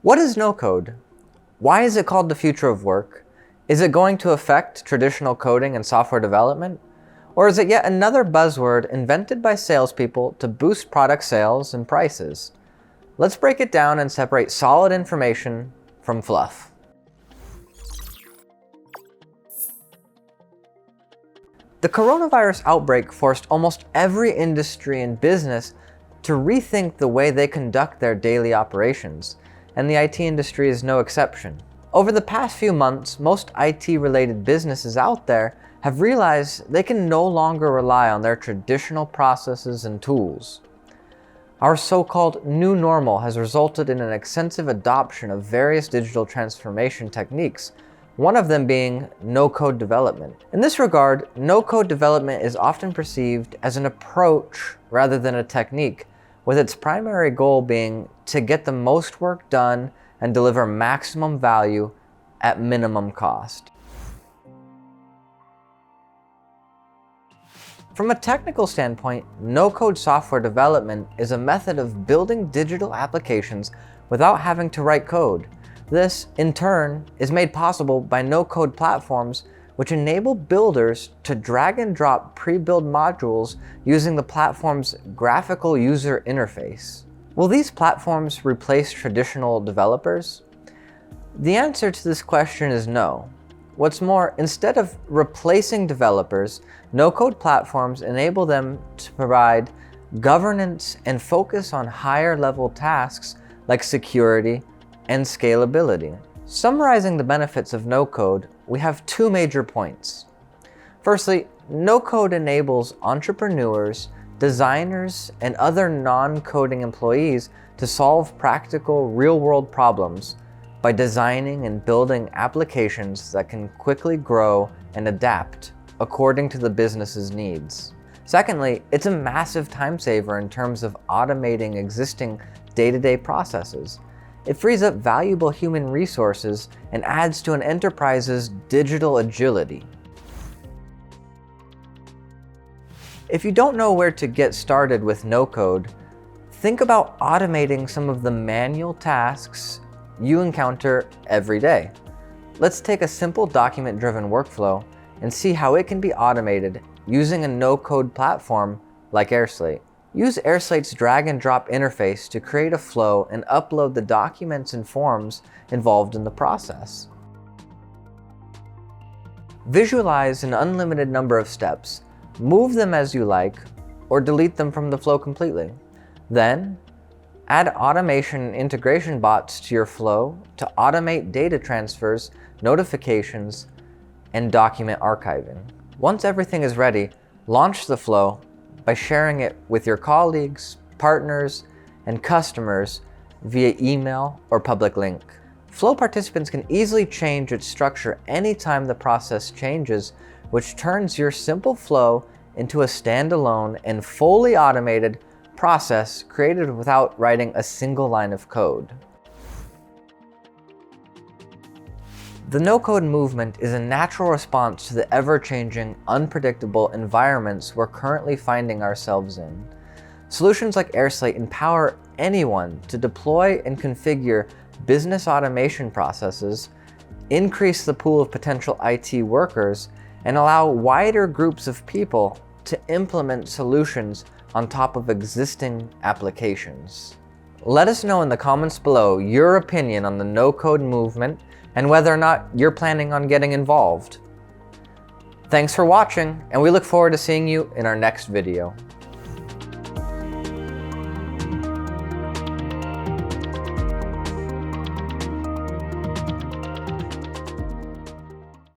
What is no-code? Why is it called the future of work? Is it going to affect traditional coding and software development? Or is it yet another buzzword invented by salespeople to boost product sales and prices? Let's break it down and separate solid information from fluff. The coronavirus outbreak forced almost every industry and business to rethink the way they conduct their daily operations, and the IT industry is no exception. Over the past few months, most IT-related businesses out there have realized they can no longer rely on their traditional processes and tools. Our so-called new normal has resulted in an extensive adoption of various digital transformation techniques, one of them being no-code development. In this regard, no-code development is often perceived as an approach rather than a technique, with its primary goal being to get the most work done and deliver maximum value at minimum cost. From a technical standpoint, no-code software development is a method of building digital applications without having to write code. This, in turn, is made possible by no-code platforms which enable builders to drag and drop pre-built modules using the platform's graphical user interface. Will these platforms replace traditional developers? The answer to this question is no. What's more, instead of replacing developers, no-code platforms enable them to provide governance and focus on higher-level tasks like security and scalability. Summarizing the benefits of no-code, we have two major points. Firstly, no-code enables entrepreneurs, designers, and other non-coding employees to solve practical, real-world problems by designing and building applications that can quickly grow and adapt according to the business's needs. Secondly, it's a massive time saver in terms of automating existing day-to-day processes. It frees up valuable human resources and adds to an enterprise's digital agility. If you don't know where to get started with no-code, think about automating some of the manual tasks you encounter every day. Let's take a simple document-driven workflow and see how it can be automated using a no-code platform like airSlate. Use airSlate's drag-and-drop interface to create a flow and upload the documents and forms involved in the process. Visualize an unlimited number of steps, move them as you like, or delete them from the flow completely. Then, add automation and integration bots to your flow to automate data transfers, notifications, and document archiving. Once everything is ready, launch the flow by sharing it with your colleagues, partners, and customers via email or public link. Flow participants can easily change its structure anytime the process changes, which turns your simple flow into a standalone and fully automated process created without writing a single line of code. The no-code movement is a natural response to the ever-changing, unpredictable environments we're currently finding ourselves in. Solutions like airSlate empower anyone to deploy and configure business automation processes, increase the pool of potential IT workers, and allow wider groups of people to implement solutions on top of existing applications. Let us know in the comments below your opinion on the no-code movement and whether or not you're planning on getting involved. Thanks for watching, and we look forward to seeing you in our next video.